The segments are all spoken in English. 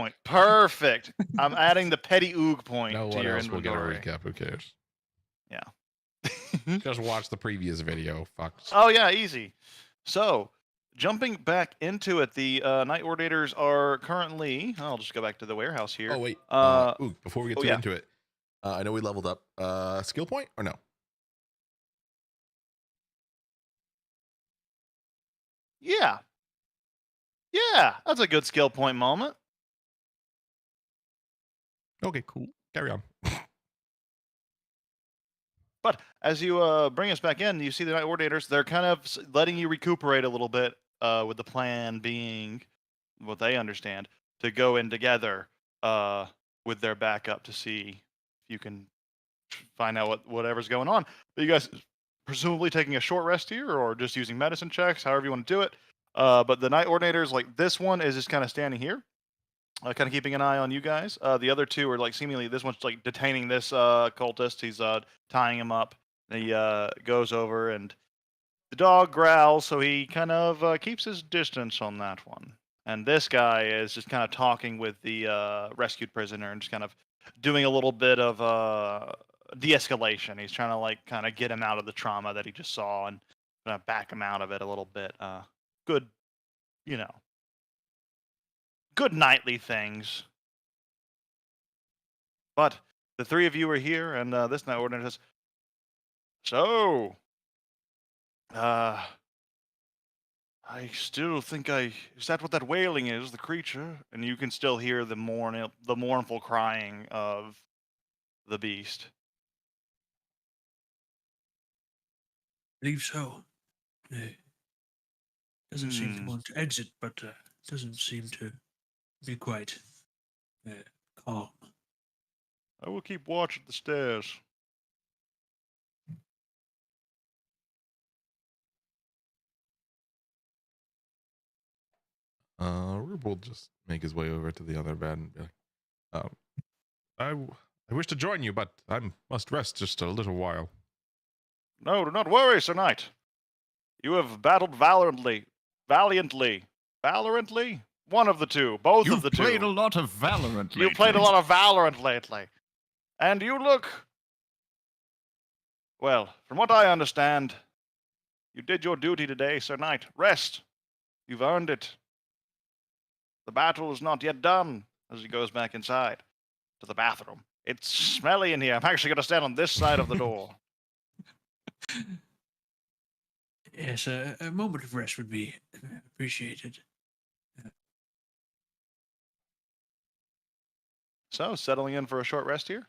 point. Perfect. I'm adding the petty oog point No to one your else will get a inventory. recap. Who cares? Yeah. Just watch the previous video. Fucks. Oh yeah, easy. So, jumping back into it, the Night Ordinators are currently. I'll just go back to the warehouse here. Oh wait. Before we get oh, too yeah. into it, I know we leveled up. Skill point or no? Yeah. Yeah, that's a good skill point moment. Okay, cool. Carry on. But as you bring us back in, you see the Night Ordinators. They're kind of letting you recuperate a little bit, with the plan being, what they understand, to go in together with their backup to see if you can find out whatever's going on. But you guys presumably taking a short rest here, or just using medicine checks, however you want to do it. But the Night Ordinators, like this one, is just kind of standing here, kind of keeping an eye on you guys. The other two are like seemingly, this one's like detaining this cultist. He's tying him up. He goes over and the dog growls, so he kind of keeps his distance on that one. And this guy is just kind of talking with the rescued prisoner and just kind of doing a little bit of de-escalation. He's trying to like kind of get him out of the trauma that he just saw and kind of back him out of it a little bit. Good, you know, good nightly things. But the three of you are here, and this Night Ordinance says, so, I still think is that what that wailing is, the creature? And you can still hear the mournful crying of the beast. Believe so. Doesn't seem to want to exit, but doesn't seem to be quite calm. I will keep watch at the stairs. Rube will just make his way over to the other bed and be like, I wish to join you, but I must rest just a little while. No, do not worry, Sir Knight. You have battled valiantly. One of the two. Both of the two. You've played a lot of Valorant lately. You've played a lot of Valorant lately. And you look... Well, from what I understand, you did your duty today, Sir Knight. Rest. You've earned it. The battle is not yet done, as he goes back inside to the bathroom. It's smelly in here. I'm actually going to stand on this side of the door. Yes, a moment of rest would be appreciated. So, settling in for a short rest here?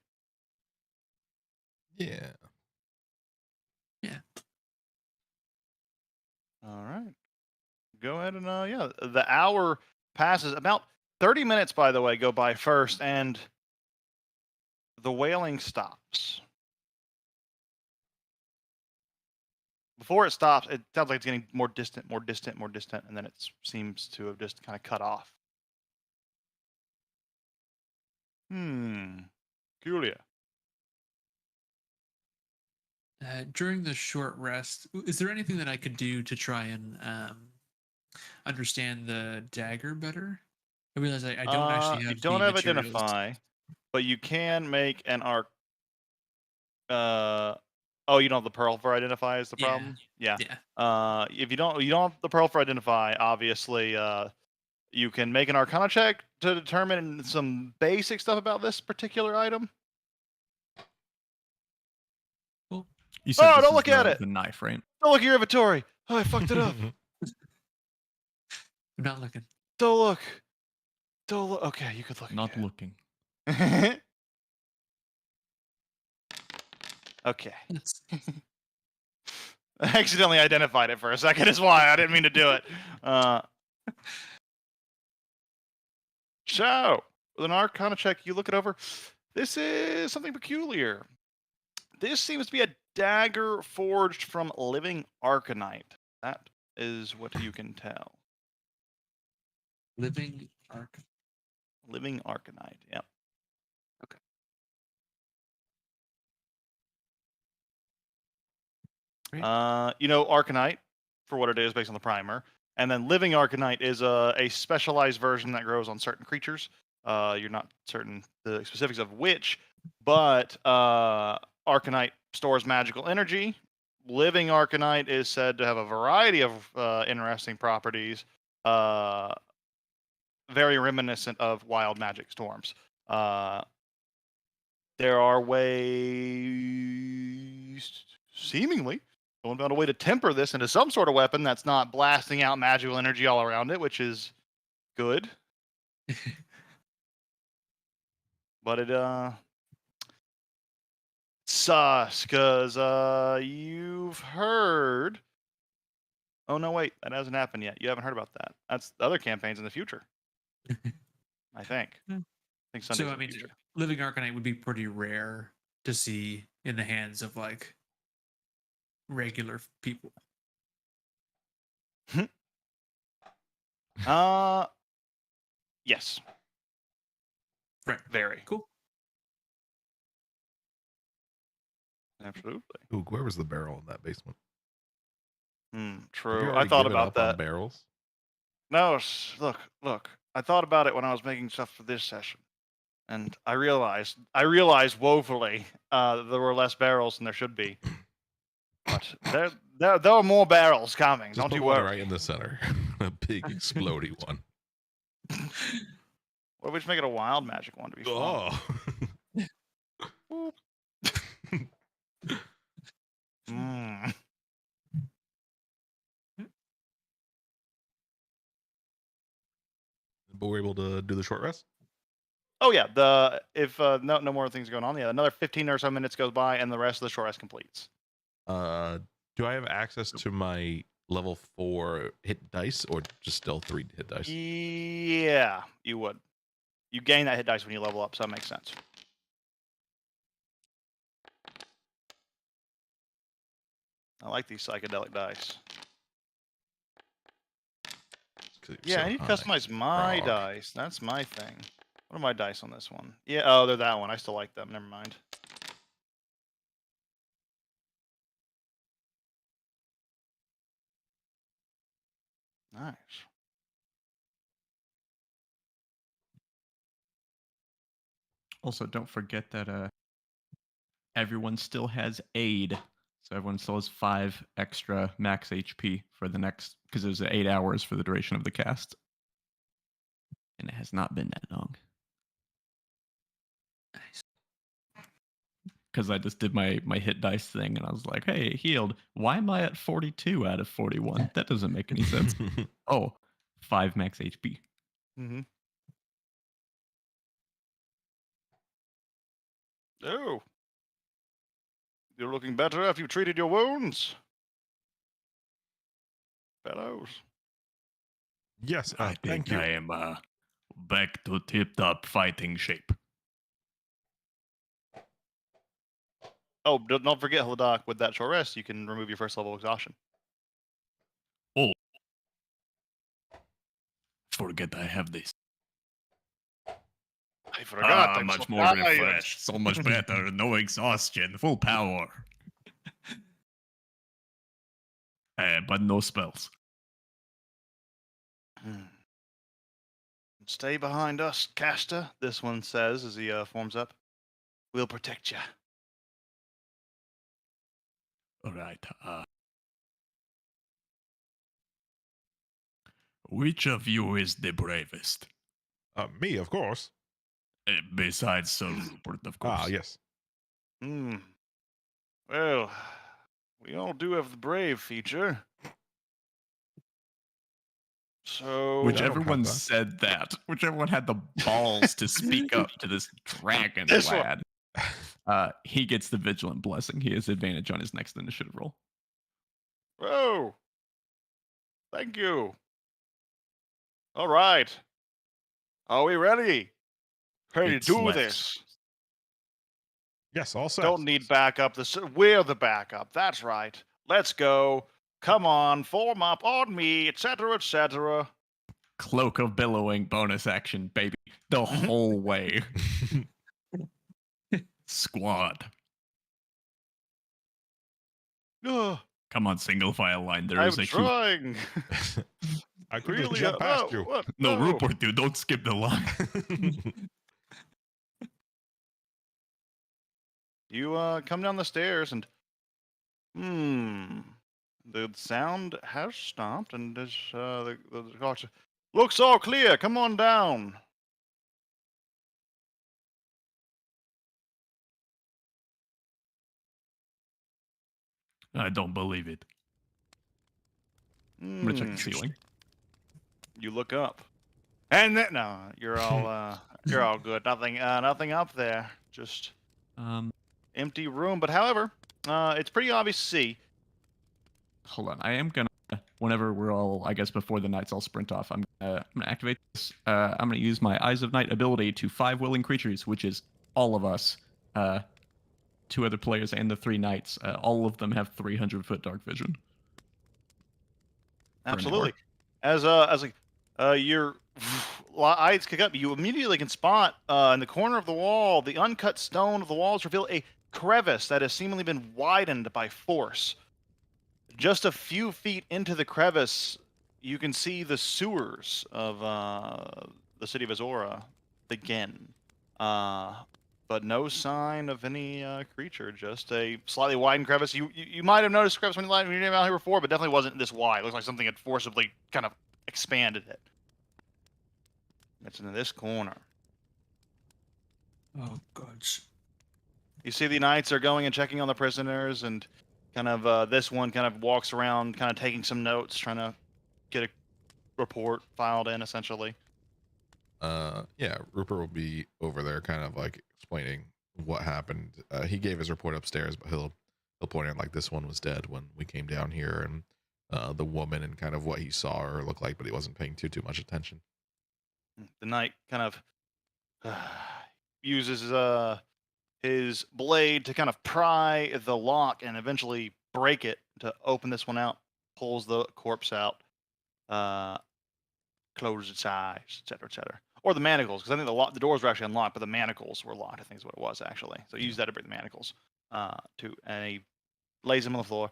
Yeah. Yeah. All right. Go ahead and, yeah, the hour passes. About 30 minutes, by the way, go by first, and the wailing stops. Before it stops, it sounds like it's getting more distant, and then it seems to have just kind of cut off. Peculiar. During the short rest, is there anything that I could do to try and understand the dagger better? I realize I don't actually have. You don't the have materials. identify, but you can make an arc. Oh, you don't have the pearl for identify is the problem? Yeah. If you don't have the pearl for identify, obviously, you can make an arcana check to determine some basic stuff about this particular item. Cool. You said don't look at it. The knife, right? Don't look at your inventory. Oh, I fucked it up. I'm not looking. Don't look. Okay, you could look. Not again. looking. Okay. I accidentally identified it for a second, is why I didn't mean to do it. So, with an arcana check, you look it over. This is something peculiar. This seems to be a dagger forged from living arcanite. That is what you can tell. Living arcanite, yep. Okay. Great. Arcanite, for what it is based on the primer. And then living arcanite is a specialized version that grows on certain creatures. You're not certain the specifics of which, but Arcanite stores magical energy. Living Arcanite is said to have a variety of interesting properties, very reminiscent of wild magic storms. There are ways, seemingly, someone found a way to temper this into some sort of weapon that's not blasting out magical energy all around it, which is good. But it sus, because you've heard. Oh no, wait, that hasn't happened yet. You haven't heard about that. That's the other campaigns in the future. I think. Hmm. I think Sunday's So I in the mean, future. living Arcanite would be pretty rare to see in the hands of like regular people. Yes. Right. Very. Cool. Absolutely. Ooh, where was the barrel in that basement? Have you True. I already thought given about up on that. barrels. No, look. I thought about it when I was making stuff for this session, and I realized woefully that there were less barrels than there should be. But there are more barrels coming. Just Don't put you one worry. right in the center. A big explodey one. Or we just make it a wild magic one to be fun. Oh. Mm. But we're able to do the short rest. Oh yeah, if no more things going on, yeah, another 15 or so minutes goes by, and the rest of the short rest completes. Do I have access to my level 4 hit dice, or just still 3 hit dice? Yeah, you would. You gain that hit dice when you level up, so that makes sense. I like these psychedelic dice. Yeah, I need to customize my dice. That's my thing. What are my dice on this one? Yeah, oh, they're that one. I still like them. Never mind. Nice. Also, don't forget that everyone still has aid, so everyone still has 5 extra max HP for the next, because it was 8 hours for the duration of the cast, and it has not been that long. Nice. Because I just did my hit dice thing, and I was like, "Hey, healed. Why am I at 42 out of 41? That doesn't make any sense." Oh, 5 max HP. Mm-hmm. Oh. You're looking better after you've treated your wounds. Fellows. Yes, I thank think you. I am back to tip-top fighting shape. Oh, don't forget, Haladak, with that short rest, you can remove your first level exhaustion. Oh. Forget I have this. I forgot. I'm much so more tired. refreshed. So much better. No exhaustion. Full power. But no spells. Stay behind us, caster, this one says as he forms up. We'll protect you. All right. Which of you is the bravest? Me, of course. Besides Sir Rupert, of course. Ah, yes. Well, we all do have the brave feature. So Whichever have one that. said that, whichever one had the balls to speak up to this dragon This one. lad, he gets the vigilant blessing. He has advantage on his next initiative roll. Oh, thank you. All right. Are we ready? Ready It's to do left. this. Yes, all set. Don't need backup. We're the backup. That's right. Let's go. Come on, form up on me, etc., etc. Cloak of Billowing bonus action, baby. The whole way. Squad. Ugh, Come on, single file line. There I'm is a trying. I could Really? just jump past oh, you. what? No, Oh. Rupert, dude, don't skip the line. You come down the stairs and the sound has stopped and there's the clock says, looks all clear. Come on down. I don't believe it. I'm gonna check the Hmm. ceiling. You look up, and then no, you're all good. Nothing up there. Just empty room. But however, it's pretty obvious to see. Hold on. I am gonna. Whenever we're all, I guess, before the nights all sprint off, I'm gonna activate this. I'm gonna use my Eyes of Night ability to 5 willing creatures, which is all of us, 2 other players, and the 3 knights. All of them have 300-foot dark vision. For an Absolutely. hour. As your eyes kick up, you immediately can spot in the corner of the wall, the uncut stone of the walls reveal a crevice that has seemingly been widened by force. Just a few feet into the crevice, you can see the sewers of the city of Azora begin. But no sign of any creature, just a slightly widened crevice. You might have noticed crevice when you came out here before, but definitely wasn't this wide. It looks like something had forcibly kind of expanded it. It's in this corner. Oh, gods. You see the knights are going and checking on the prisoners, and kind of this one kind of walks around, kind of taking some notes, trying to get a report filed in, essentially. Yeah, Rupert will be over there kind of like explaining what happened. He gave his report upstairs, but he'll point out like this one was dead when we came down here, and the woman and kind of what he saw or looked like, but he wasn't paying too much attention. The knight kind of uses his blade to kind of pry the lock and eventually break it to open this one out, pulls the corpse out, closes its eyes, etc., etc. Or the manacles, because I think the doors were actually unlocked, but the manacles were locked, I think is what it was, actually. So he used that to break the manacles, and he lays them on the floor.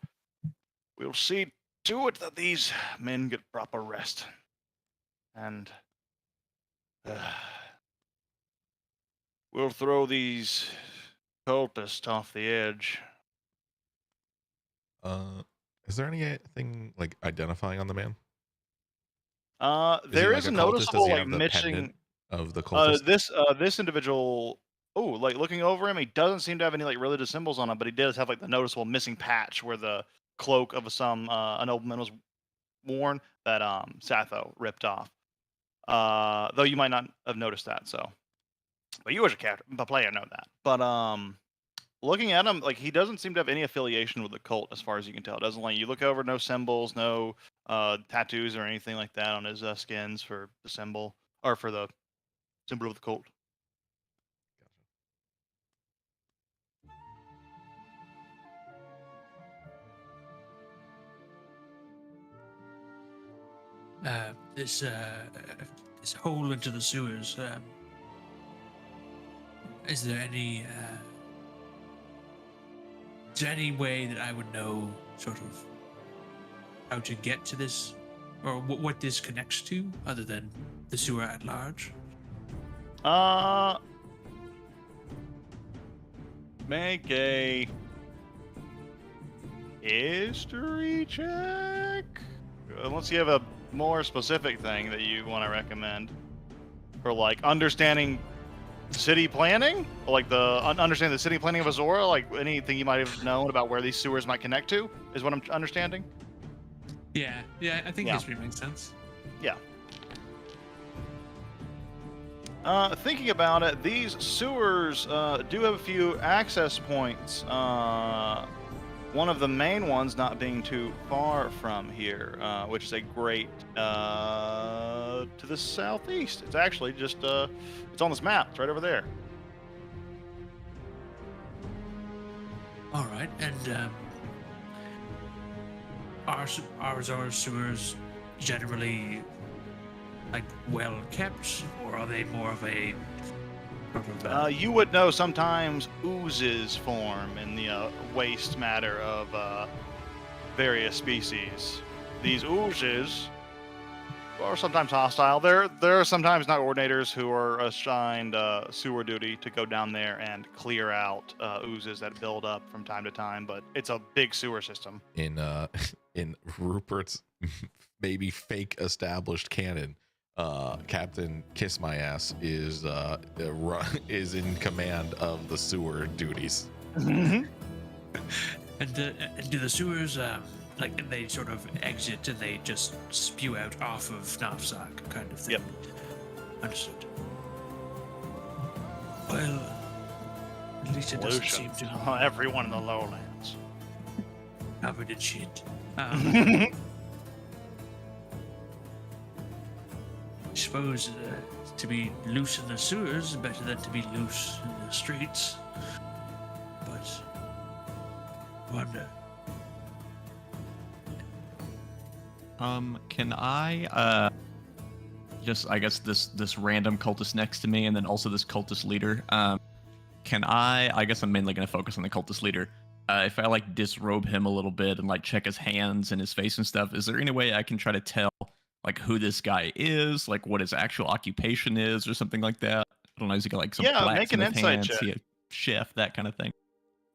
We'll see to it that these men get proper rest. And we'll throw these cultists off the edge. Is there anything like identifying on the man? There like is a a cultist? Does noticeable he like have the missing. pendant of the cultist? This individual. Oh, like looking over him, he doesn't seem to have any like religious symbols on him, but he does have like the noticeable missing patch where the cloak of some a nobleman was worn that Satho ripped off. Though you might not have noticed that, so. But you as a player know that. But looking at him, like he doesn't seem to have any affiliation with the cult, as far as you can tell. Doesn't like you look over, no symbols, no tattoos or anything like that on his skins for the symbol or for the symbol of the cult. This hole into the sewers. Is there any way that I would know sort of how to get to this, or what this connects to, other than the sewer at large? Make a history check. Unless you have a more specific thing that you want to recommend for like understanding city planning, or like the understanding the city planning of Azora, like anything you might have known about where these sewers might connect to, is what I'm understanding. Yeah, I think history makes sense. Yeah. Thinking about it, these sewers do have a few access points. One of the main ones not being too far from here, which is a great to the southeast. It's actually just it's on this map. It's right over there. All right, and are Azora sewers generally like well kept, or are they more of a sort of, You would know sometimes oozes form in the waste matter of various species. These oozes or sometimes hostile. There are sometimes night coordinators who are assigned sewer duty to go down there and clear out oozes that build up from time to time. But it's a big sewer system. In in Rupert's maybe fake established canon, Captain Kiss My Ass is in command of the sewer duties. And do the sewers like they sort of exit and they just spew out off of Knapsack kind of thing? Yep. Understood. Well, at least it doesn't seem Pollution. to Everyone in the lowlands. covered in shit. I suppose to be loose in the sewers is better than to be loose in the streets. But wonder. Can I just I guess this random cultist next to me and then also this cultist leader, can I guess I'm mainly gonna focus on the cultist leader. If I like disrobe him a little bit and like check his hands and his face and stuff, is there any way I can try to tell like who this guy is, like what his actual occupation is or something like that? I don't know, is he got like some Yeah, plaques make in an his insight hands, check. he a chef, that kind of thing?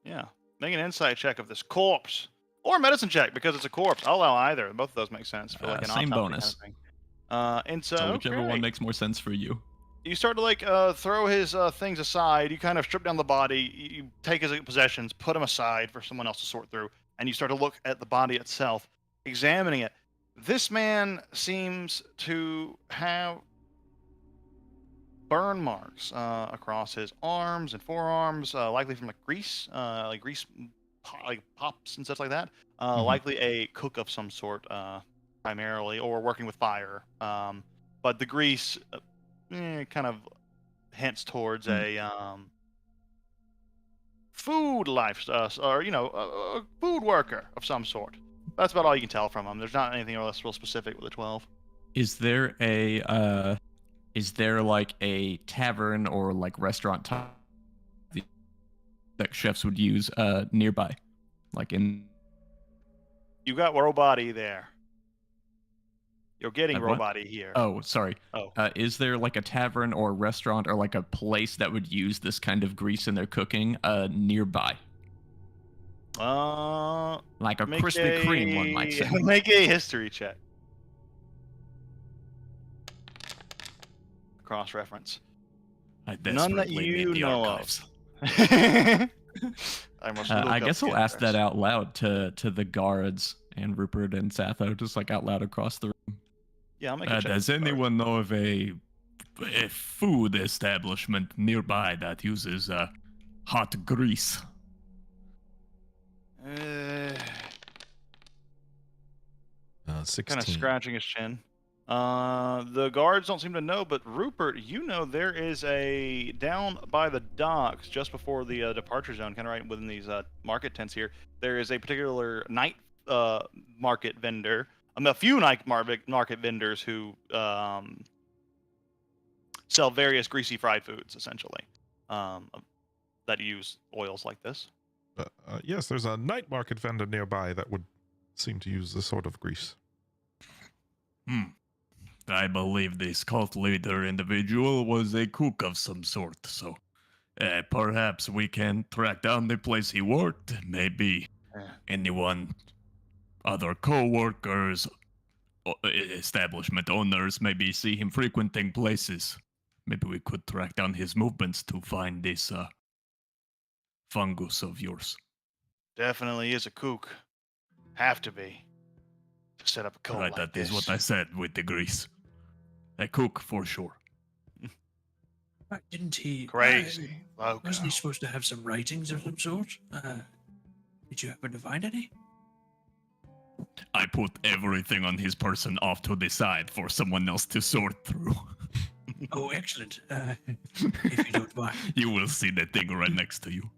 Yeah. Make an insight check of this corpse. Or a medicine check, because it's a corpse. I'll allow either. Both of those make sense for like an Same autopsy bonus. kind of thing. And So whichever one makes more sense for you. You start to like throw his things aside. You kind of strip down the body. You take his possessions, put them aside for someone else to sort through, and you start to look at the body itself, examining it. This man seems to have burn marks across his arms and forearms, likely from like grease, like pops and stuff like that. Likely a cook of some sort, primarily, or working with fire. But the grease kind of hints towards a food lifestyle, or a food worker of some sort. That's about all you can tell from him. There's not anything else real specific with the 12. Is there like a tavern or like restaurant type that chefs would use nearby? Like in You got Robody there. You're getting what? Robody here. Oh, sorry. Oh. Is there like a tavern or a restaurant or like a place that would use this kind of grease in their cooking nearby? Like a Make Krispy Kreme, one might say. Make a history check. Cross-reference. I None that desperately you need the know archives. of. I must. I look guess up I'll ask that cameras. out loud to the guards and Rupert and Satho, just like out loud across the room. Yeah, I'll make a check. Does anyone know of a food establishment nearby that uses hot grease? Kind 16. of scratching his chin. The guards don't seem to know, but Rupert, there is a down by the docks, just before the departure zone, kind of right within these market tents here. There is a particular night market vendor. A few night market vendors who sell various greasy fried foods, essentially, that use oils like this. Yes, there's a night market vendor nearby that would seem to use this sort of grease. I believe this cult leader individual was a cook of some sort, so perhaps we can track down the place he worked. Maybe anyone, other co-workers, establishment owners, maybe see him frequenting places. Maybe we could track down his movements to find this fungus of yours. Definitely is a kook. Have to be. To set up a cult Right, like that is this. what I said with the grease. A cook for sure. Didn't he? Crazy. Wasn't he supposed to have some writings of some sort? Did you happen to find any? I put everything on his person off to the side for someone else to sort through. Oh, excellent. If you don't mind. You will see that thing right next to you.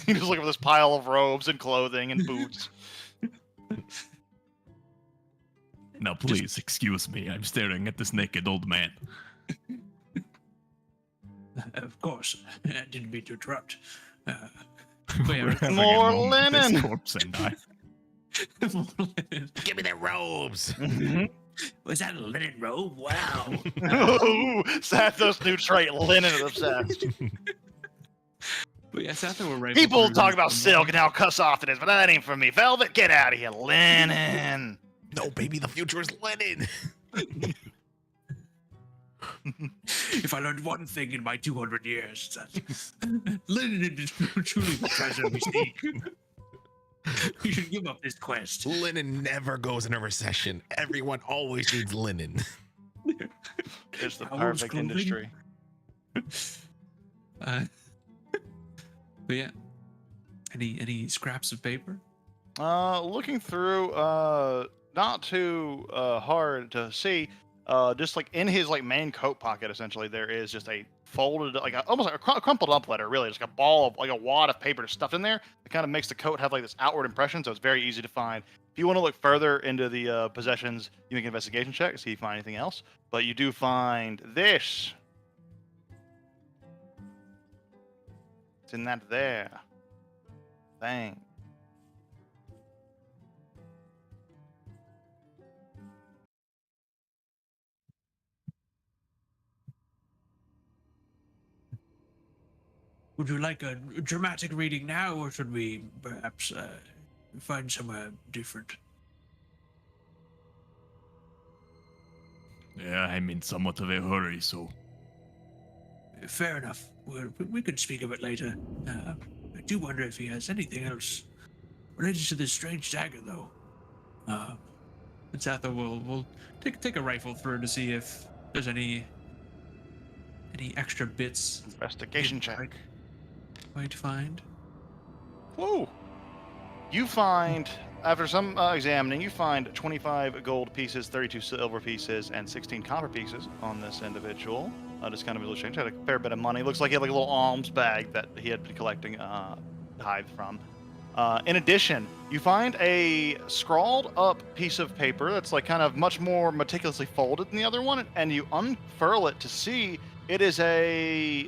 You just look at this pile of robes and clothing and boots. Now, please excuse me. I'm staring at this naked old man. Of course. I didn't mean to interrupt. We're having a More moment, this linen. corpse and I. Give me their robes. Was that a linen robe? Wow. Ooh, Sathos' new trait, linen obsessed. But yeah, Satho will rifle People through talk his- about silk and how soft it is, but that ain't for me. Velvet, get out of here. Linen. No, baby, the future is linen. If I learned one thing in my 200 years, it's that linen is truly the treasure we seek. We should give up this quest. Linen never goes into recession. Everyone always needs linen. It's the Howard's perfect clothing. industry. But yeah, any scraps of paper? Looking through, not too hard to see. Just like in his like main coat pocket, essentially, there is just a folded, like almost like a crumpled up letter, really, just like a ball of like a wad of paper stuffed in there. It kind of makes the coat have like this outward impression, so it's very easy to find. If you want to look further into the possessions, you make an investigation check to see if you find anything else. But you do find this. It's in that there thing. Would you like a dramatic reading now, or should we perhaps find somewhere different? Yeah, I'm in somewhat of a hurry, so Fair enough. We could speak of it later. I do wonder if he has anything else related to this strange dagger, though. And Satho will take a rifle through to see if there's any extra bits Investigation check. might find. Whoa! You find, after some examining, you find 25 gold pieces, 32 silver pieces, and 16 copper pieces on this individual. Just kind of a little change. Had a fair bit of money. Looks like he had like a little alms bag that he had been collecting tithe from. In addition, you find a scrawled up piece of paper that's like kind of much more meticulously folded than the other one, and you unfurl it to see it is a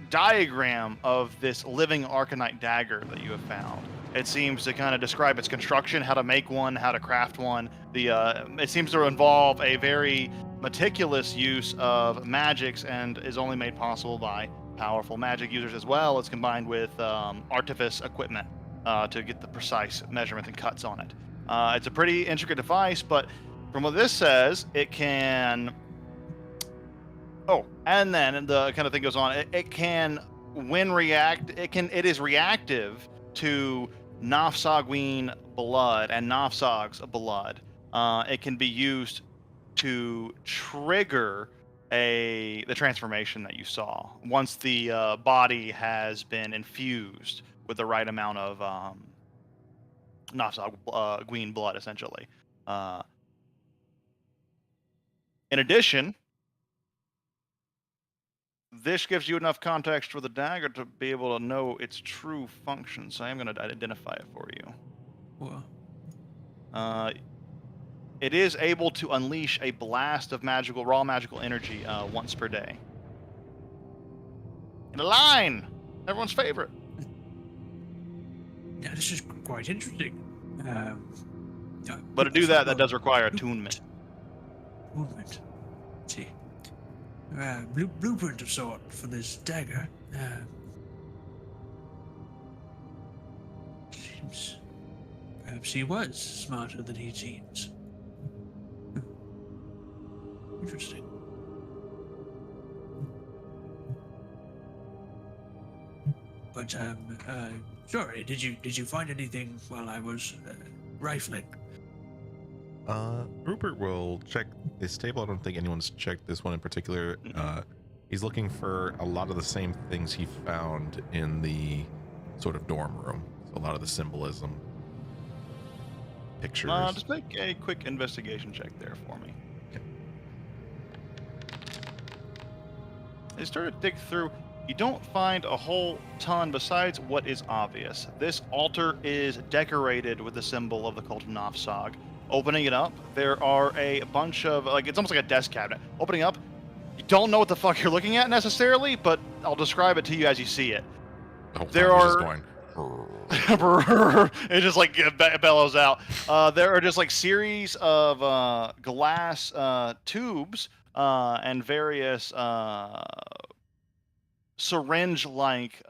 diagram of this living Arcanite dagger that you have found. It seems to kind of describe its construction, how to make one, how to craft one. It seems to involve a very meticulous use of magics and is only made possible by powerful magic users, as well as combined with artifice equipment to get the precise measurement and cuts on it. It's a pretty intricate device, but from what this says, it can... Oh, and then the kind of thing goes on. It can, it is reactive to Nafsagween blood and Nafsag's blood. It can be used to trigger the transformation that you saw once the body has been infused with the right amount of Nafsagween blood, essentially. In addition, this gives you enough context for the dagger to be able to know its true function, so I am going to identify it for you. Well, It is able to unleash a blast of raw magical energy once per day. In a line! Everyone's favorite. yeah, this is quite interesting. But to do that does require attunement. Movement. Let's see. Blueprint of sort for this dagger. Seems. Perhaps he was smarter than he seems. Interesting. But sorry. Did you find anything while I was rifling? Rupert will check this table. I don't think anyone's checked this one in particular. He's looking for a lot of the same things he found in the sort of dorm room. So a lot of the symbolism, pictures. Just make a quick investigation check there for me. They started to dig through. You don't find a whole ton besides what is obvious. This altar is decorated with the symbol of the cult of Nafsag. Opening it up, there are a bunch of, like, it's almost like a desk cabinet. Opening up, you don't know what the fuck you're looking at necessarily, but I'll describe it to you as you see it. Oh, there I'm just are- going, it just like bellows out. There are just like series of glass tubes and various syringe-like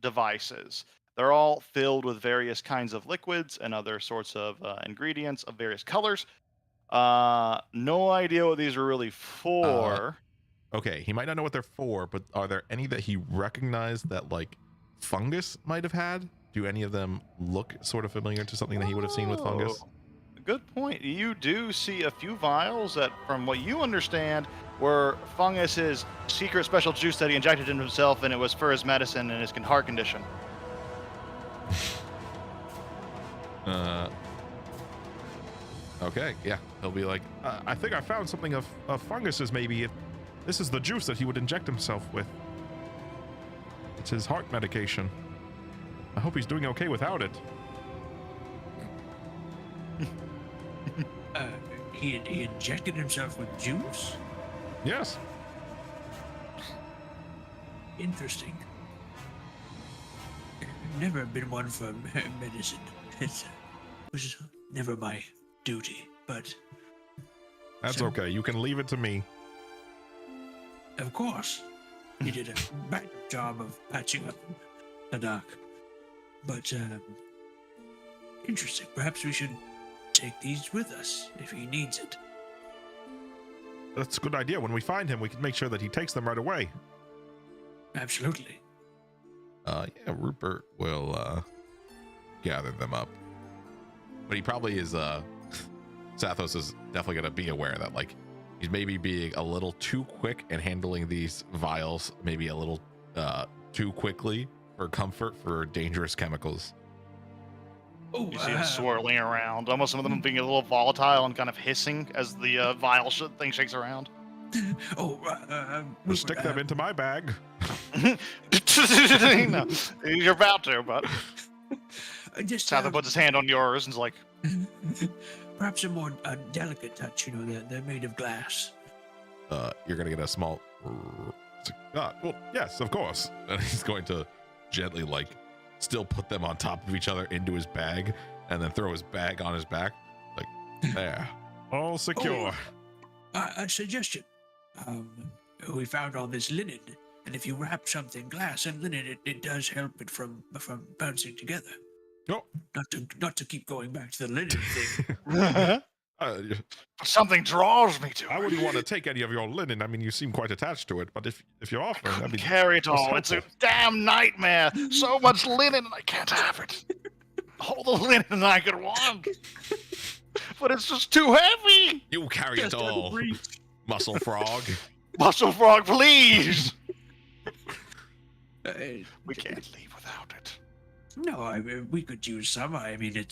devices. They're all filled with various kinds of liquids and other sorts of ingredients of various colors. No idea what these are really for. Okay, he might not know what they're for, but are there any that he recognized that like fungus might have had? Do any of them look sort of familiar to something that he would have seen with fungus? Oh, good point. You do see a few vials that, from what you understand, were Fungus's secret special juice that he injected into himself, and it was for his medicine and his heart condition. Okay, yeah, he'll be like, I think I found something of fungus's maybe. If this is the juice that he would inject himself with. It's his heart medication. I hope he's doing okay without it. He injected himself with juice? Yes. Interesting. Never been one for medicine. It was never my duty, but... That's So- okay. You can leave it to me. Of course. He did a bad job of patching up the doc. But, interesting. Perhaps we should take these with us if he needs it. That's a good idea. When we find him, we can make sure that he takes them right away. Absolutely. yeah, Rupert will gather them up. But he probably is Sathos is definitely gonna be aware that like he's maybe being a little too quick and handling these vials maybe a little too quickly for comfort for dangerous chemicals. Oh, You see them swirling around, almost some of them being a little volatile and kind of hissing as the vial thing shakes around. Just stick them into my bag. No, you're about to, but Just Sather puts his hand on yours and is like, perhaps a more delicate touch. You know, they're made of glass. You're gonna get a small Well, yes, of course. and he's going to gently like still put them on top of each other into his bag and then throw his bag on his back like there. All secure. A suggestion. We found all this linen, and if you wrap something glass and linen, it does help it from bouncing together. Oh. Not to keep going back to the linen thing. something draws me to I it. wouldn't want to take any of your linen. I mean, you seem quite attached to it, but if you're offering, I mean, Carry it that's all. It's a helpful. damn nightmare. So much linen, and I can't have it. All the linen I could want. But it's just too heavy. You carry it all, muscle frog. Muscle Frog, please. Uh, We can't leave without it. No, we could use some. I mean,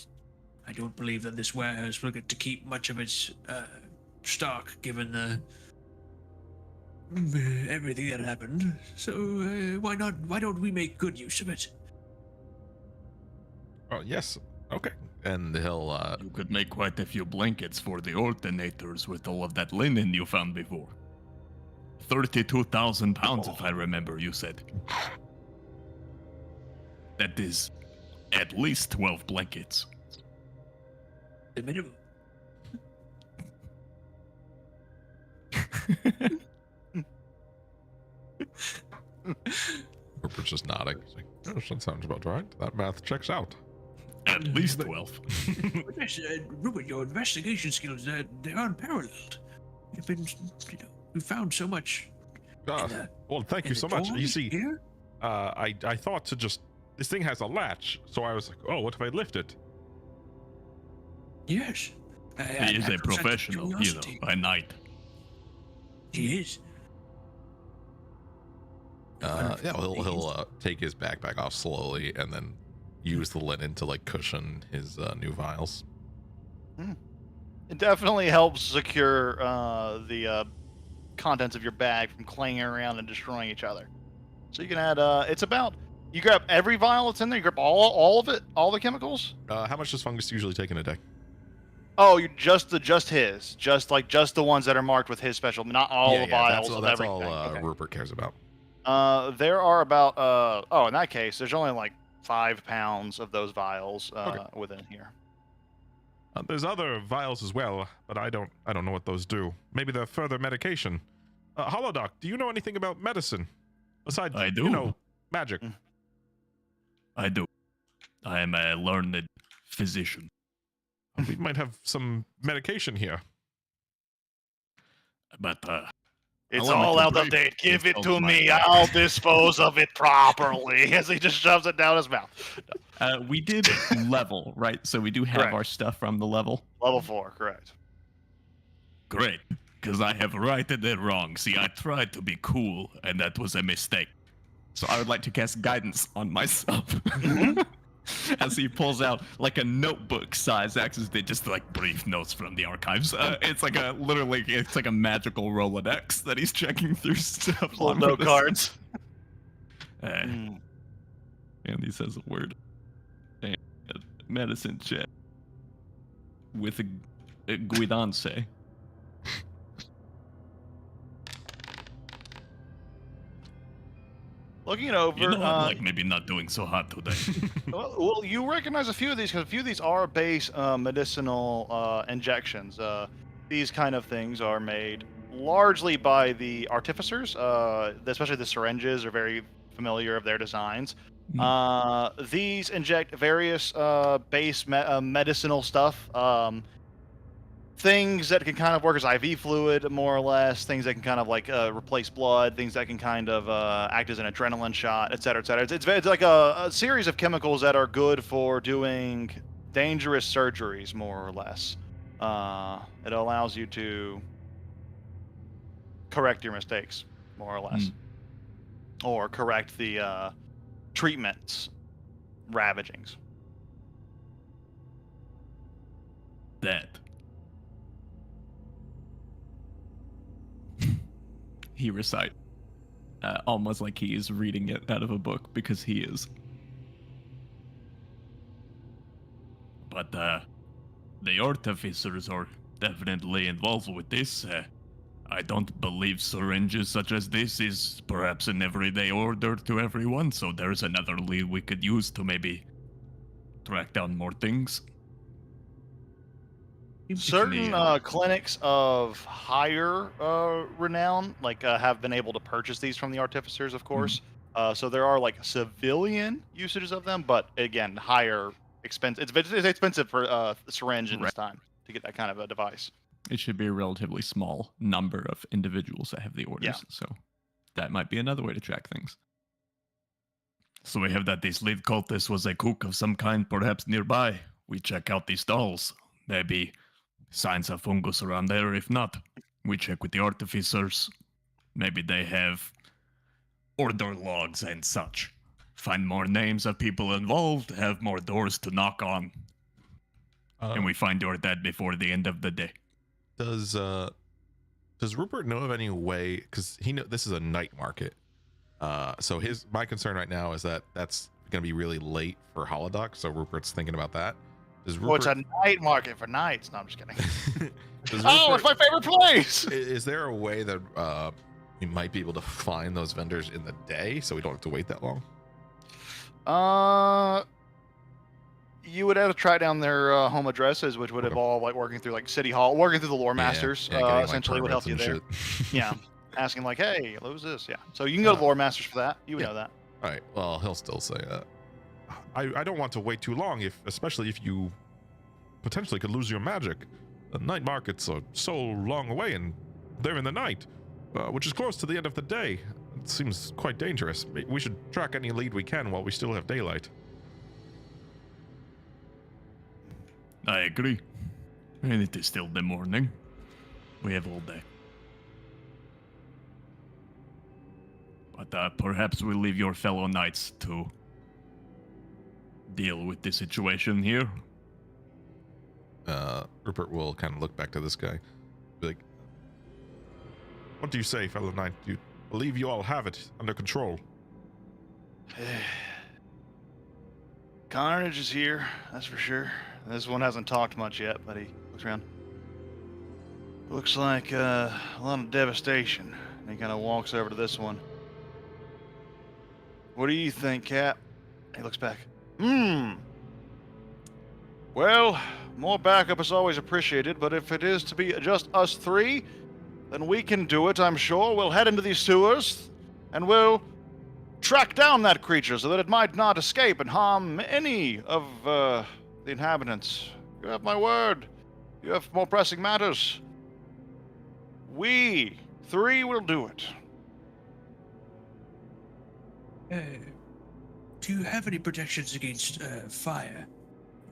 I don't believe that this warehouse will get to keep much of its stock, given the everything that happened. So why not? Why don't we make good use of it? Oh, yes. Okay. And he'll You could make quite a few blankets for the alternators with all of that linen you found before. 32,000 pounds, if I remember, you said. That is at least 12 blankets. The minimum. Rupert's just nodding. He's like, Yes, that sounds about right. That math checks out. At least 12. But yes, Rupert, your investigation skills, they're unparalleled. You've been, we found so much. Ah, well, thank in you the so much. You doors see, here? I thought to just this thing has a latch, so I was like, oh, what if I lift it? Yes. He is a professional, by night. He is. yeah, he'll take his backpack off slowly and then use the linen to like cushion his new vials. It definitely helps secure the contents of your bag from clanging around and destroying each other. So you can add, it's about, you grab every vial that's in there, you grab all of it, all the chemicals? How much does fungus usually take in a day? Oh, you just his, just the ones that are marked with his special, not all the vials of that's everything. all Okay. Rupert cares about. There are about, in that case, there's only like 5 pounds of those vials within here. There's other vials as well, but I don't know what those do. Maybe they're further medication. Holodoc, do you know anything about medicine? Besides, I do. you know, magic. I do. I am a learned physician. We might have some medication here. But It's Allow me all to out of brief date. Give it insult to my me. life. I'll dispose of it properly. As he just shoves it down his mouth. We did level, right? So we do have Correct. our stuff from the level. Level 4, correct. great, because I have righted it wrong. See, I tried to be cool, and that was a mistake. So I would like to cast guidance on myself. As he pulls out like a notebook size axes, They just like brief notes from the archives. It's like a magical Rolodex that he's checking through stuff. Full on note this. cards. Uh, and he says a word. And medicine check with a guidance. Looking it over, you know, I'm like maybe not doing so hot today. well, you recognize a few of these because a few of these are base medicinal injections. These kind of things are made largely by the artificers, especially the syringes are very familiar of their designs. These inject various base medicinal stuff. Things that can kind of work as IV fluid, more or less. Things that can kind of like replace blood. Things that can kind of act as an adrenaline shot, et cetera, et cetera. It's like a series of chemicals that are good for doing dangerous surgeries, more or less. It allows you to correct your mistakes, more or less, or correct the treatment's ravagings. That. He recite, almost like he is reading it out of a book because he is. But the artificers are definitely involved with this. I don't believe syringes such as this is perhaps an everyday order to everyone, so there's another lead we could use to maybe track down more things. Certain clinics of higher renown, like, have been able to purchase these from the artificers, of course. So there are like civilian usages of them, but again, higher expense. It's expensive for a syringe in this time to get that kind of a device. It should be a relatively small number of individuals that have the orders. Yeah. So that might be another way to track things. So we have that this lead cultist was a cook of some kind, perhaps nearby. We check out these stalls. Maybe signs of fungus around there. If not, we check with the artificers. Maybe they have order logs and such. Find more names of people involved, have more doors to knock on. And we find your dad before the end of the day. Does Rupert know of any way? Because this is a night market. So my concern right now is that that's going to be really late for Holodoc. So Rupert's thinking about that. Does Rupert, Oh, it's a night market for nights. No, I'm just kidding. does Oh, Rupert- it's my favorite place. Is there a way that we might be able to find those vendors in the day so we don't have to wait that long? You would have to try down their home addresses, which would involve like working through like City Hall, working through the lore masters. getting, like, Essentially, would help permits you and there. shit. Yeah, asking like, "Hey, who's this?" Yeah, so you can go to the lore masters for that. You would yeah. know that. All right. Well, he'll still say that. I don't want to wait too long, especially if you potentially could lose your magic. The night markets are so long away, and they're in the night, which is close to the end of the day. It seems quite dangerous. We should track any lead we can while we still have daylight. I agree. And it is still the morning. We have all day. But perhaps we'll leave your fellow knights to deal with the situation here. Rupert will kind of look back to this guy, be like, What do you say, fellow knight? Do you believe you all have it under control? Carnage is here, that's for sure. This one hasn't talked much yet, but he looks around. Looks like a lot of devastation. And he kind of walks over to this one. What do you think, Cap? He looks back. Well, more backup is always appreciated, but if it is to be just us three, then we can do it, I'm sure. We'll head into these sewers, and we'll track down that creature so that it might not escape and harm any of the inhabitants. You have my word. You have more pressing matters. We three will do it. Do you have any protections against fire?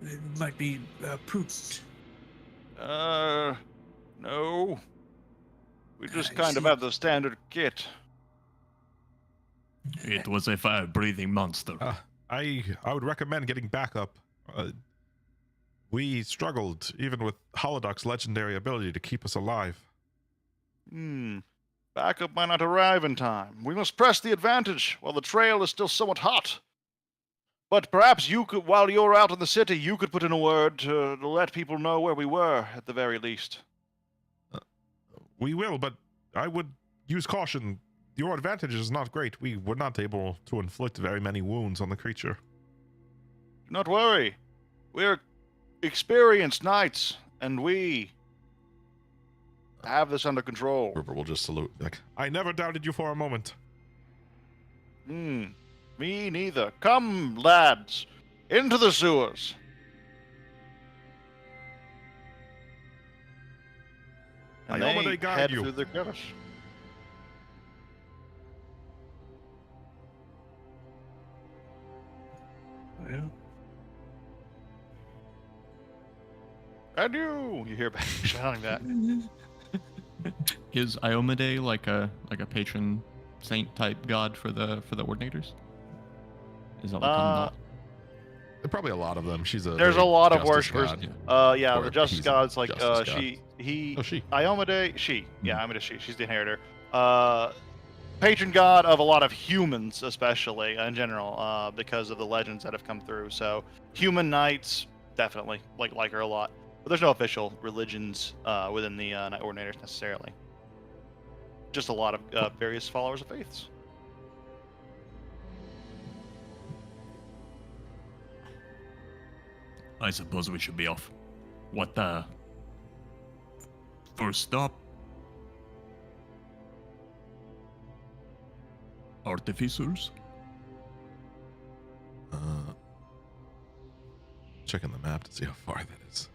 It might be prudent. No. We just I kind of see. have the standard kit. It was a fire-breathing monster. I would recommend getting backup. We struggled even with Holodoc's legendary ability to keep us alive. Backup might not arrive in time. We must press the advantage while the trail is still somewhat hot. But perhaps you could, while you're out in the city, you could put in a word to let people know where we were, at the very least. We will, but I would use caution. Your advantage is not great. We were not able to inflict very many wounds on the creature. Do not worry. We're experienced knights, and we have this under control. Rupert will just salute. Like, I never doubted you for a moment. Me neither. Come, lads, into the sewers. And Iomade they guide head you. through the crevice. Well, And you hear back shouting that. Is Iomade like a patron saint type god for the ordinators? Is that like probably a lot of them. She's a. There's very a lot of justice worshipers. god. Yeah, Or the Justice he's a God's like justice god. he Oh, she. Iomade, she. Yeah, Iomade, she. She's the inheritor. Patron god of a lot of humans, especially in general, because of the legends that have come through. So human knights definitely like her a lot. But there's no official religions within the Knight Ordinators necessarily. Just a lot of various followers of faiths. I suppose we should be off. What first stop? Artificers? Checking the map to see how far that is.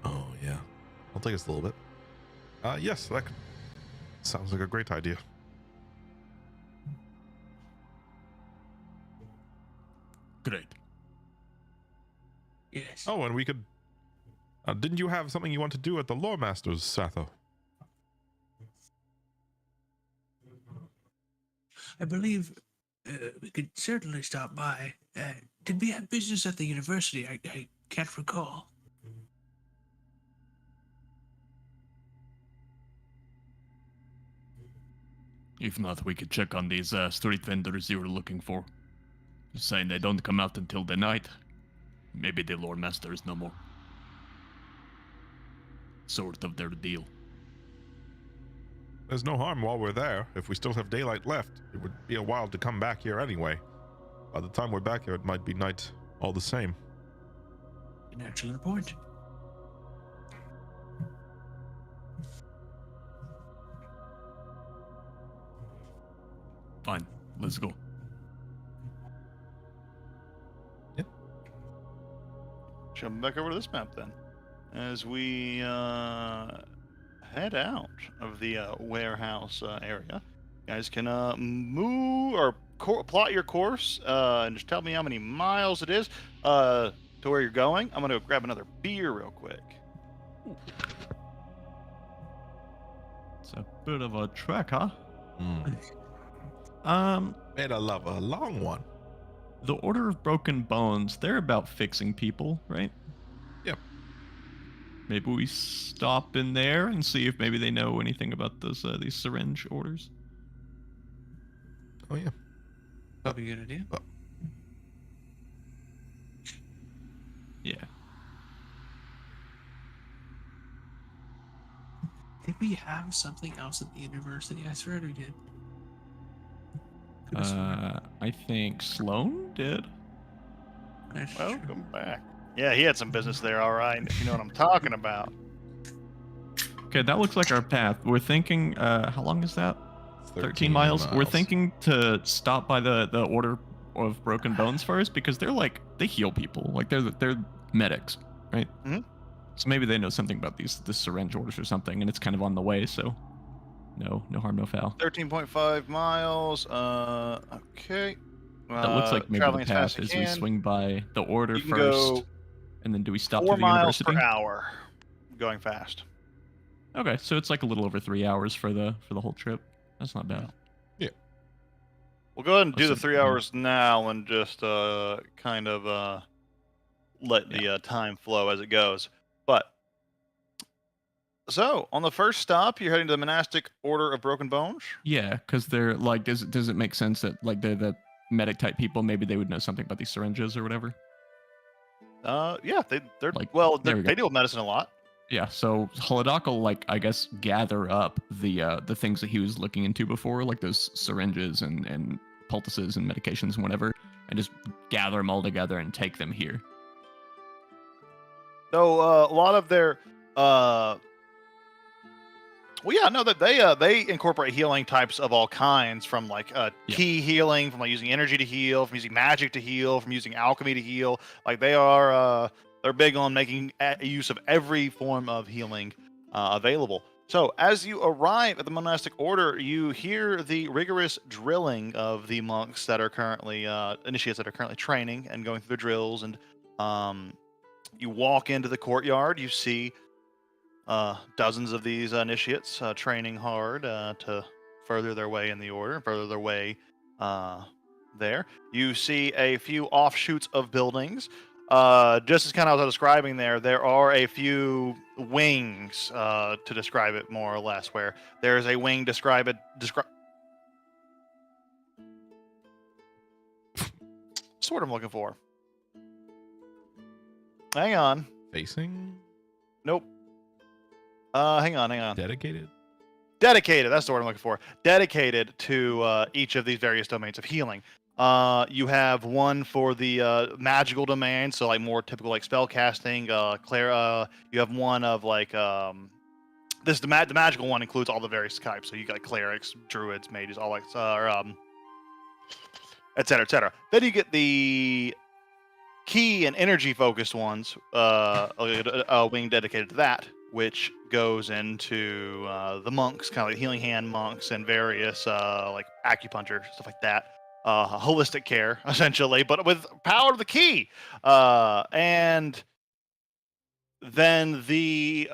Oh yeah, I'll take us a little bit. Yes, that sounds like a great idea. Great. yes. Oh, and we could. Didn't you have something you want to do at the Lore Masters, Satho? I believe we could certainly stop by. Did we have business at the university? I can't recall. If not, we could check on these street vendors you were looking for. You're saying they don't come out until the night. Maybe the Lord Master is no more. Sort of their deal. There's no harm while we're there. If we still have daylight left, it would be a while to come back here anyway. By the time we're back here, it might be night all the same. An excellent point. Fine, let's go. Jump back over to this map then, as we head out of the warehouse area. You guys can move or plot your course and just tell me how many miles it is to where you're going. I'm gonna grab another beer real quick. It's a bit of a trek, huh? Made a love a long one. The Order of Broken Bones, they're about fixing people, right? Yep. Maybe we stop in there and see if maybe they know anything about these syringe orders. Oh yeah. Probably a good idea. Yeah. Did we have something else at the university? I swear we did. Could've sworn. I think Sloan did. That's true. Welcome back. Yeah, he had some business there, all right. If you know what I'm talking about. Okay, that looks like our path. We're thinking, how long is that? 13 miles. We're thinking to stop by the Order of Broken Bones first because they're like, they heal people. Like they're medics, right? Mhm. So maybe they know something about the syringe orders or something, and it's kind of on the way. So, no harm, no foul. 13.5 miles. Okay. That looks like maybe the traveling as fast path as is you we can. swing by the Order You can first, go and then do we stop 4 to the miles university? per hour, going fast. Okay, so it's like a little over 3 hours for the whole trip. That's not bad. We'll go ahead and do the Listen, 3 yeah. hours now and just kind of let the time flow as it goes. But so on the first stop, you're heading to the Monastic Order of Broken Bones. Yeah, because they're like, does it make sense that like they're the medic type people? Maybe they would know something about these syringes or whatever. Yeah, they're Like, well, there we go. they deal with medicine a lot. Yeah, so Holodoc will like I guess gather up the things that he was looking into before, like those syringes and poultices and medications and whatever, and just gather them all together and take them here. So a lot of their that they incorporate healing types of all kinds, from like key healing, from like using energy to heal, from using magic to heal, from using alchemy to heal. Like they're big on making use of every form of healing available. So as you arrive at the monastic order, you hear the rigorous drilling of the monks that are currently initiates that are currently training and going through the drills. And you walk into the courtyard. You see dozens of these initiates training hard to further their way in the order and further their way there. You see a few offshoots of buildings. Just as kind of as I was describing there are a few wings to describe it more or less, where there is a wing what's the word I'm looking for? Hang on. Facing? Nope. Hang on. Dedicated? Dedicated, that's the word I'm looking for. Dedicated to each of these various domains of healing. You have one for the magical domain, so like more typical like spell casting. You have one of like the magical one includes all the various types. So you got clerics, druids, mages, all like et cetera, et cetera. Then you get the key and energy focused ones, a wing dedicated to that, which goes into the monks, kind of like healing hand monks and various like acupuncture, stuff like that. Holistic care, essentially, but with power of the key. And then the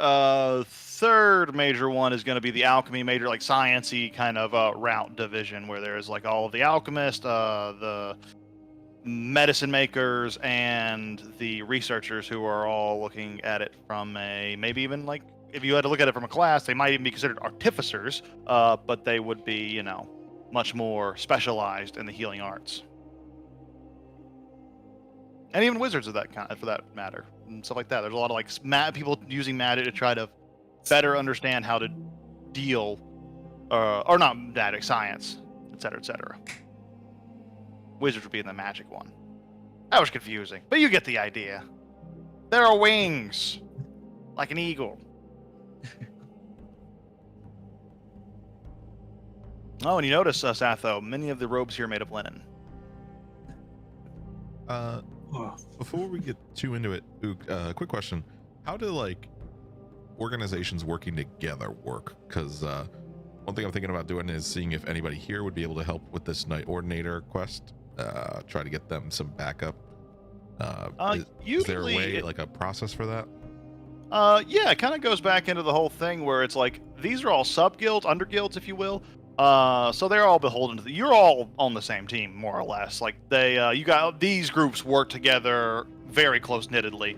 third major one is going to be the alchemy major, like science-y kind of route division, where there's like all of the alchemists, the medicine makers, and the researchers, who are all looking at it from a, maybe even like, if you had to look at it from a class, they might even be considered artificers, but they would be, much more specialized in the healing arts. And even wizards of that kind, for that matter, and stuff like that. There's a lot of like people using magic to try to better understand how to deal, or not magic, science, etc., etc. Wizards would be in the magic one. That was confusing, but you get the idea. There are wings, like an eagle. Oh, and you notice, Satho, many of the robes here are made of linen. Before we get too into it, Ook, quick question: how do like organizations working together work? Because one thing I'm thinking about doing is seeing if anybody here would be able to help with this Night Ordinator quest. Try to get them some backup. Is there a way, like a process for that? Yeah, it kind of goes back into the whole thing where it's like these are all sub guilds, under guilds, if you will. So they're all beholden to you're all on the same team, more or less. Like you got these groups work together very close knittedly.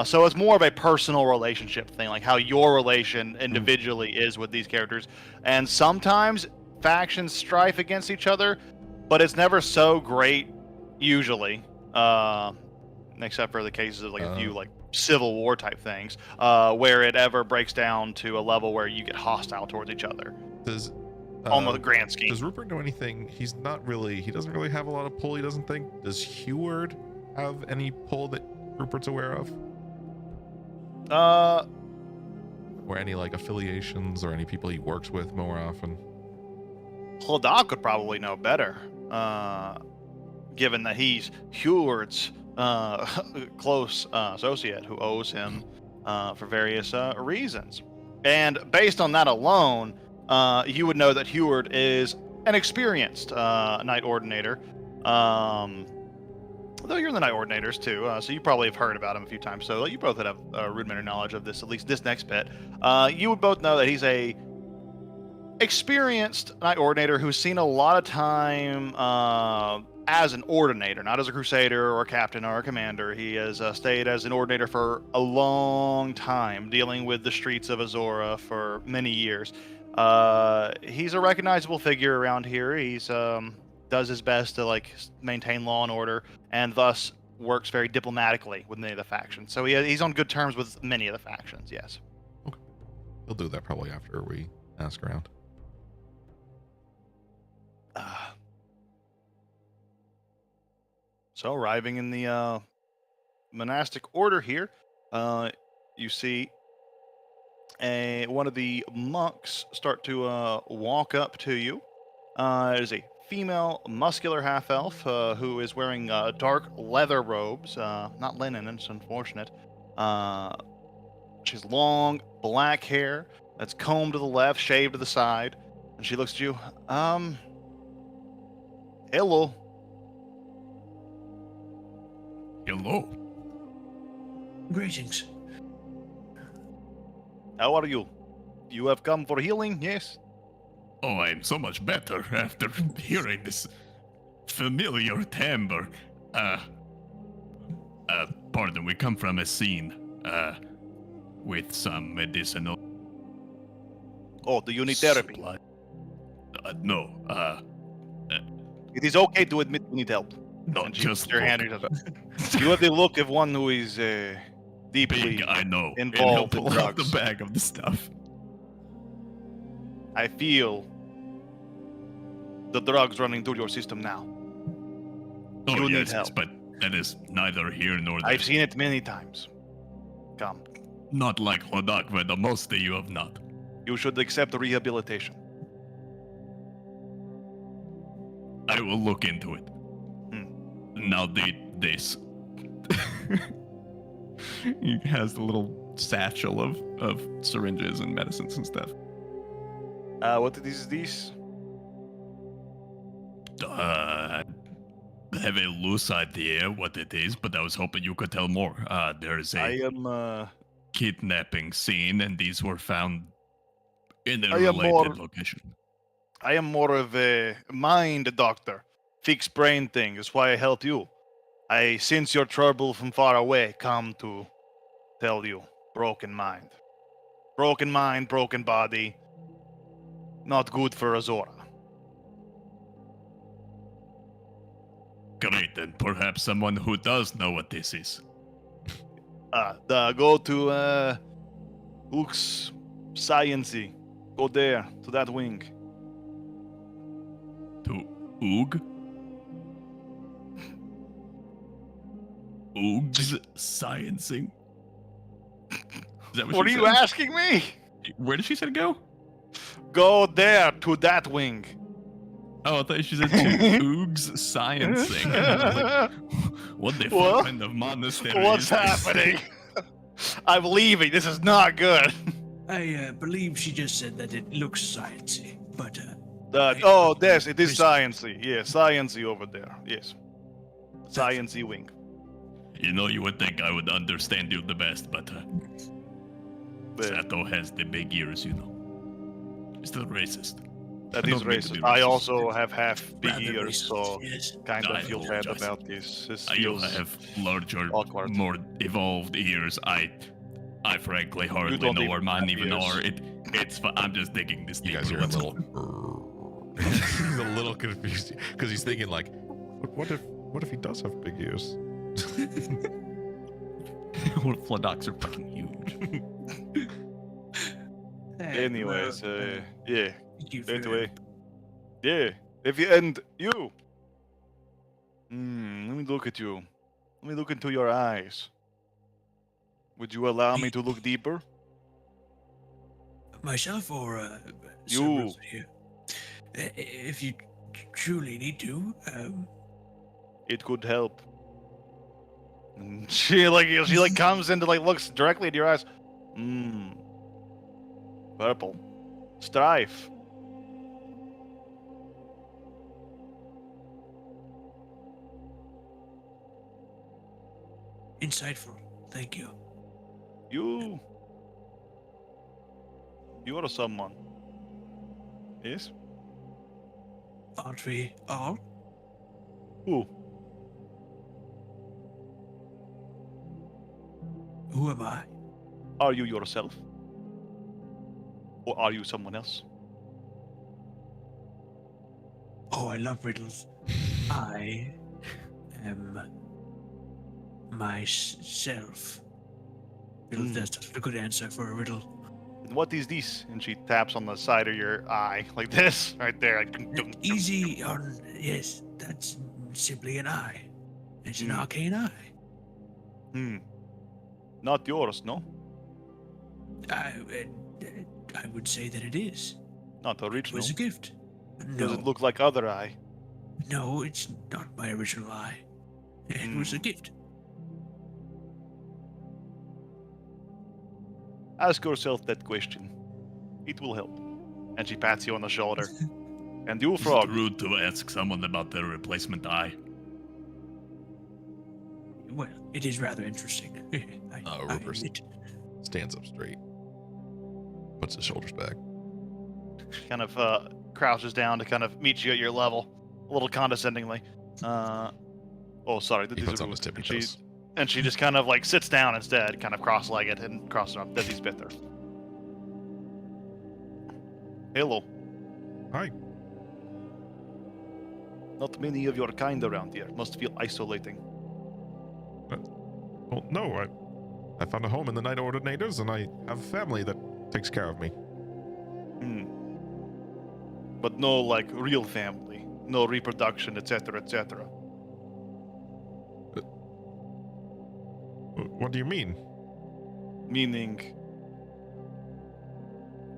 So it's more of a personal relationship thing, like how your relation individually is with these characters. And sometimes factions strife against each other, but it's never so great, usually. Except for the cases of like a few like Civil War type things, where it ever breaks down to a level where you get hostile towards each other. Does On the grand scheme. does Rupert know anything? He doesn't really have a lot of pull. He doesn't think. Does Heward have any pull that Rupert's aware of, or any like affiliations or any people he works with more often? Hlaadak could probably know better, given that he's Heward's close associate who owes him for various reasons. And based on that alone, you would know that Heward is an experienced Night Ordinator. Though you're in the Night Ordinators too, so you probably have heard about him a few times. So you both would have rudimentary knowledge of this, at least this next bit. You would both know that he's a experienced Night Ordinator who's seen a lot of time as an Ordinator, not as a Crusader or a Captain or a Commander. He has stayed as an Ordinator for a long time, dealing with the streets of Azora for many years. He's a recognizable figure around here. He's does his best to maintain law and order, and thus works very diplomatically with many of the factions. So he's on good terms with many of the factions. Yes. Okay. He'll do that probably after we ask around. So arriving in the monastic order here, you see one of the monks start to walk up to you. There's a female muscular half-elf who is wearing dark leather robes, not linen, it's unfortunate. She has long black hair that's combed to the left, shaved to the side, and she looks at you. Hello. Hello. Greetings. How are you? You have come for healing, yes? Oh, I'm so much better after hearing this familiar timbre. Pardon, we come from a scene, with some medicinal. Oh, do you need therapy? supply. No, It is okay to admit you need help. no, And she just puts her hand look. in her- You have the look of one who is deeply. Big, I know. And involved he'll in pull out the drugs. bag of the stuff. I feel the drugs running through your system now. Oh, You need yes, help. but that is neither here nor there. I've seen it many times. Come, Not like Hlaadak, where the most of you have not. you should accept rehabilitation. I will look into it. Now, this. He has the little satchel of syringes and medicines and stuff. What is this? I have a loose idea what it is, but I was hoping you could tell more. There is I a am. kidnapping scene, and these were found in a I am related more- location. I am more of a mind doctor. Fix brain things. Why I help you. I sense your trouble from far away. Come to tell you. Broken mind. Broken mind, broken body. Not good for Azora. Great, and perhaps someone who does know what this is. Go to Ux Sciency. Go there, to that wing. To Oog? Oog's sciencing? Is that What are she you said? asking me? Where did she say to go? Go there, to that wing. Oh, I thought she said to Oog's sciencing. I was like, What the What? fuck kind of monastery What's is this? happening? I'm leaving. This is not good. I believe she just said that it looks sciencey, but Yes, it is sciencey. Yes, sciencey over there. Yes. Sciencey wing. You know, you would think I would understand you the best, but But Sato has the big ears, you know. He's still racist. that I is don't mean to be racist. I racist. also have half big rather ears, racist, so yes. kind I of feel bad apologize. about this. This I feels... have larger, awkward. more evolved ears. I frankly hardly don't know even where mine have even ears. are. It's fine. I'm just digging this You deeper. guys hear a that's all. little. He's a little confused because he's thinking like, what if he does have big ears? Flodocs are fucking huge. Anyways, yeah. Thank you for Anyway, yeah. If you and you, let me look at you. Let me look into your eyes. Would you allow me to look deeper? myself or You. several here. If you truly need to, It could help. And she comes into looks directly into your eyes. Purple. Strife. insightful. Thank you. You are someone. Yes? Aren't we all? Who? Who am I? Are you yourself? Or are you someone else? Oh, I love riddles. I am myself. That's a good answer for a riddle. And what is this? And she taps on the side of your eye, like this, right there. Like, dum, dum, dum. Easy on, yes, that's simply an eye. It's an arcane eye. Not yours, no? I would say that it is. Not It original. was a gift. Does No, it look like other eye? no, it's not my original eye. It was a gift. Ask yourself that question. It will help. And she pats you on the shoulder. And you, Is it frog. rude to ask someone about their replacement eye? Well, it is rather interesting. I Rupert admit. stands up straight, puts his shoulders back. Kind of crouches down to kind of meet you at your level, a little condescendingly. Sorry. He these puts are on his rude. tippy And she- toes. And she just kind of sits down instead, kind of cross-legged and crosses up. Desi Spither. Hello. Hi. Not many of your kind around here. Must feel isolating. Well, no, I found a home in the Night Ordinators, and I have a family that takes care of me. But no, real family. No reproduction, etc., etc. What do you mean? Meaning,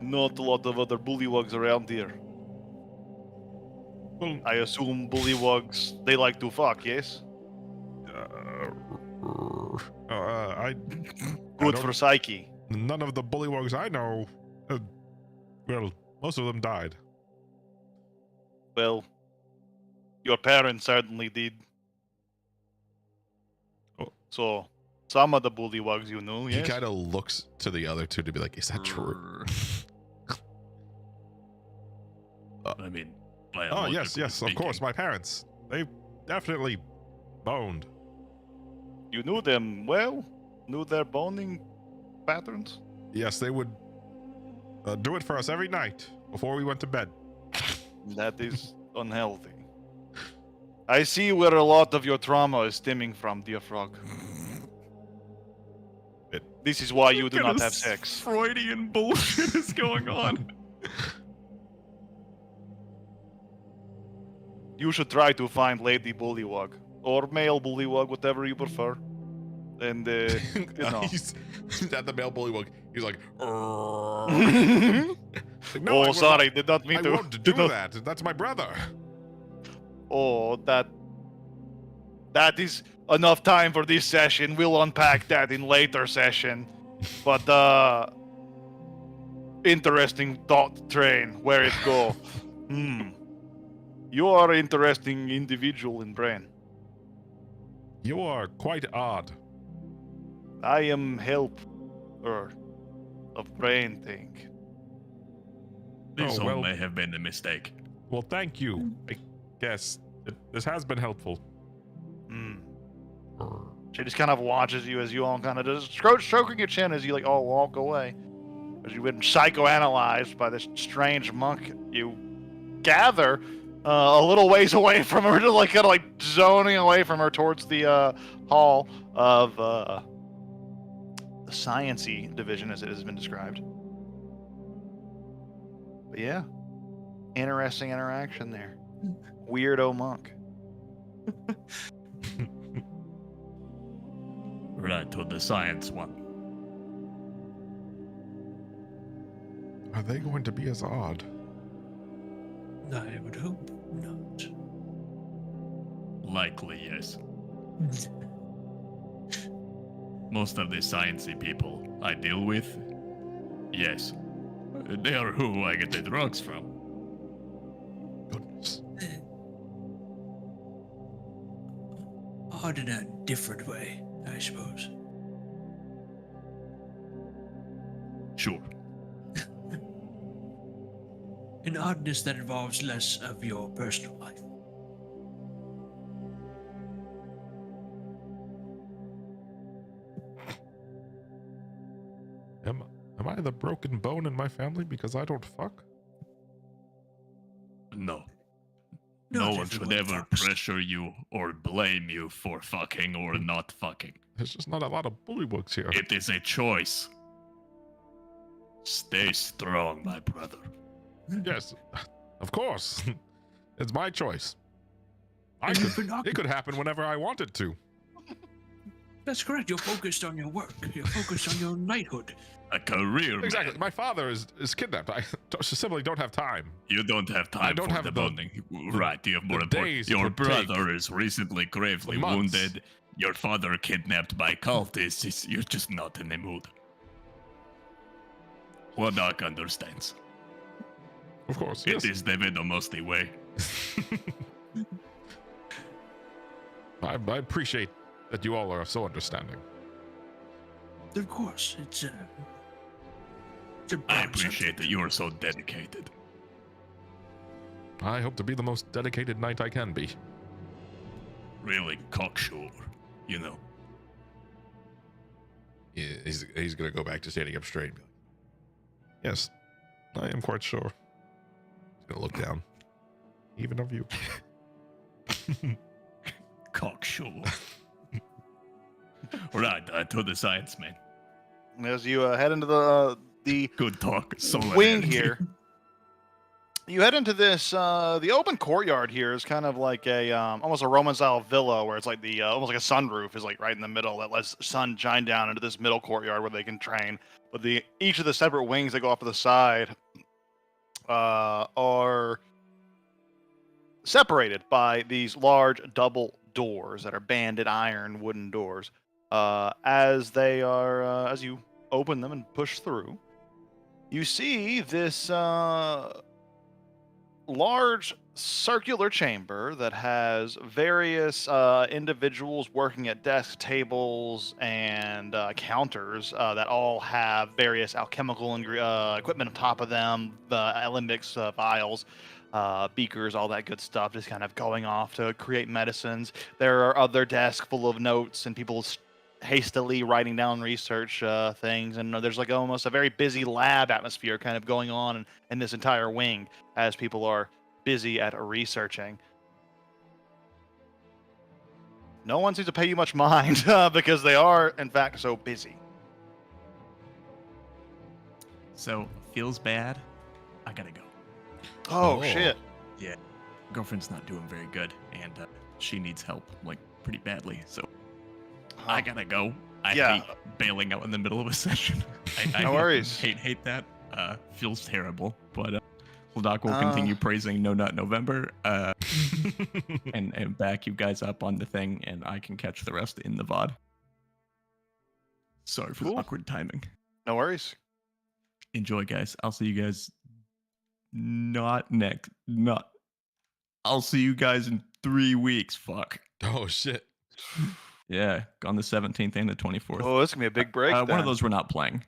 not a lot of other bullywugs around here. Well, I assume bullywugs, they like to fuck, yes? I Good don't- for psyche. none of the bullywugs I know. Well, most of them died. Well, your parents certainly did. Oh. So, some of the bullywugs you know, He yes? kind of looks to the other two to be like, "Is that true?" I mean, Oh yes, biologically yes, of course. speaking. My parents. They definitely boned. You knew them well? Knew their boning patterns? Yes, they would do it for us every night before we went to bed. That is unhealthy. I see where a lot of your trauma is stemming from, dear frog. This is why you do What not kind have of sex. Freudian bullshit is going on. You should try to find Lady Bullywug. Or male Bullywug, whatever you prefer. And, you know. He's at the male bullywug. He's like, Like, no, I Oh, will sorry, not- did not mean I to. won't do did not- that. That's my brother. Oh, that is enough time for this session. We'll unpack that in later session. But interesting thought train. Where it go? You are an interesting individual in brain. You are quite odd. I am help of brain thing. This Oh, all well. may have been a mistake. Well, thank you. I guess this has been helpful. She just kind of watches you as you all kind of just stroking your chin as you all walk away. As you've been psychoanalyzed by this strange monk, you gather a little ways away from her, just kind of zoning away from her towards the hall of science-y division, as it has been described. But yeah, interesting interaction there. Weirdo monk. Right to the science one. Are they going to be as odd? I would hope not. Likely, yes. Most of the sciencey people I deal with, yes. They are who I get the drugs from. Goodness. Odd in a different way, I suppose. Sure. An oddness that involves less of your personal life. Am I the broken bone in my family because I don't fuck? No. Not No one should everyone ever fucks. pressure you or blame you for fucking or not fucking. There's just not a lot of bullywugs here. It is a choice. Stay strong, my brother. Yes, of course. It's my choice. And you've been It could happen whenever I want it to. That's correct. You're focused on your work. You're focused on your knighthood. A career Exactly. man. My father is kidnapped. I simply don't have time. You don't have time I don't for have the the- bonding. Right, you have more the important. days it Your would take. brother is recently gravely The months. wounded. Your father kidnapped by cultists. You're just not in the mood. Ladakh understands. Of course. It Yes. is the Vedomosti way. I appreciate that you all are so understanding. Of course, it's a I broad appreciate subject. that you are so dedicated. I hope to be the most dedicated knight I can be. Really cocksure, you know. Yeah, he's gonna go back to standing up straight. And be like, Yes, I am quite sure. he's gonna look down. Even of you. Cocksure. Right, to the science man. As you head into the Good talk. Solid wing energy. here, you head into this. The open courtyard here is kind of like a almost a Roman style villa, where it's like the almost like a sunroof is like right in the middle that lets the sun shine down into this middle courtyard where they can train. But each of the separate wings that go off to the side are separated by these large double doors that are banded iron wooden doors. As you open them and push through, you see this large circular chamber that has various individuals working at desk tables and counters that all have various alchemical equipment on top of them, the alembics, vials, beakers, all that good stuff, just kind of going off to create medicines. There are other desks full of notes and people hastily writing down research things, and there's like almost a very busy lab atmosphere kind of going on in this entire wing as people are busy at researching. No one seems to pay you much mind because they are, in fact, so busy. So, feels bad. I gotta go. Oh, Oh. shit. Girlfriend's not doing very good, and she needs help, like, pretty badly. So, I gotta go. I Yeah. hate bailing out in the middle of a session. I No worries. hate that. Feels terrible, but Ladakh will continue praising No Nut November and back you guys up on the thing, and I can catch the rest in the VOD. Sorry for Cool. the awkward timing. No worries. Enjoy, guys. I'll see you guys I'll see you guys in 3 weeks. Fuck. Oh shit. Yeah, on the 17th and the 24th. Oh, this is gonna be a big break. One then. of those we're not playing.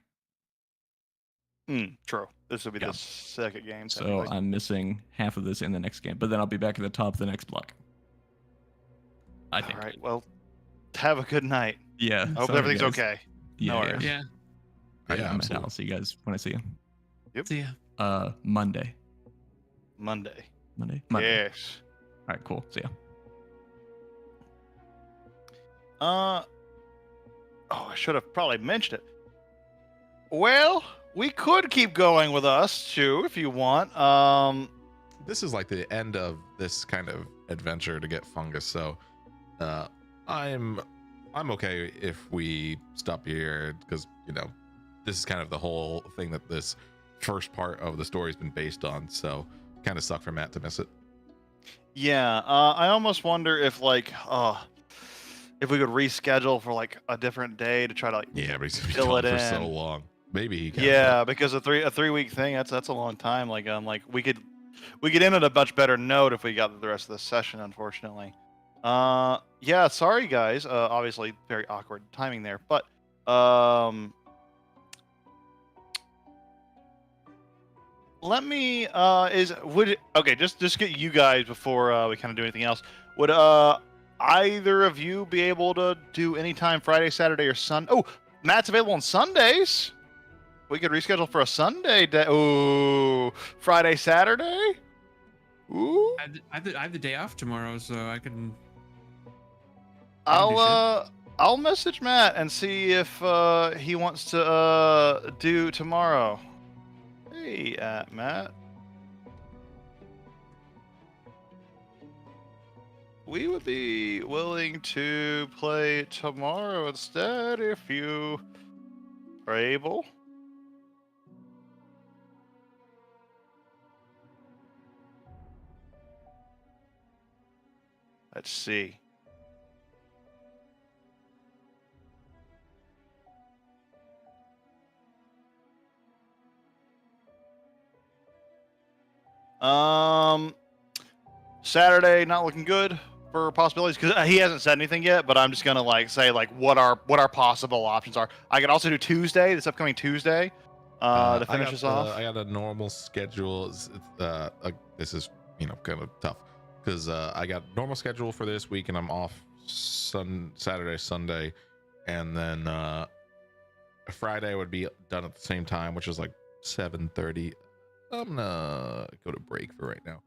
True. This will be Yeah. the second game. So technically. I'm missing half of this in the next game, but then I'll be back at the top of the next block. I think. All right. Well, have a good night. Yeah. I hope sorry, everything's guys. okay. Yeah. No yeah. worries. Yeah. All right, Yeah, I'm out. absolutely. I'll see you guys when I see you. See ya. Monday. Monday. Monday. Yes. All right. Cool. See ya. Oh, I should have probably mentioned it. Well, we could keep going with us too if you want. This is like the end of this kind of adventure to get fungus, so I'm okay if we stop here, because this is kind of the whole thing that this first part of the story has been based on, so kind of suck for Matt to miss it. Yeah, I almost wonder if if we could reschedule for like a different day to try to like Yeah, but he's been fill gone it for in. so long. Maybe he can. Yeah, because a 3-week thing that's a long time. Like we could end at a much better note if we got the rest of the session. Unfortunately, yeah, sorry guys. Obviously very awkward timing there, but let me okay, just get you guys before we kind of do anything else. Would either of you be able to do anytime Friday, Saturday, or Sunday? Oh, Matt's available on Sundays. We could reschedule for a Sunday day. Ooh, Friday, Saturday. Ooh, I have the day off tomorrow, so I can. I'll message Matt and see if he wants to do tomorrow. Hey, Matt. We would be willing to play tomorrow instead if you are able. Let's see. Saturday not looking good for possibilities because he hasn't said anything yet. But I'm just gonna say what our possible options are. I could also do Tuesday, this upcoming Tuesday, to finish us off. I got a normal schedule. This is kind of tough because I got normal schedule for this week and I'm off Saturday, Sunday, and then Friday would be done at the same time, which is like 7:30. I'm gonna go to break for right now.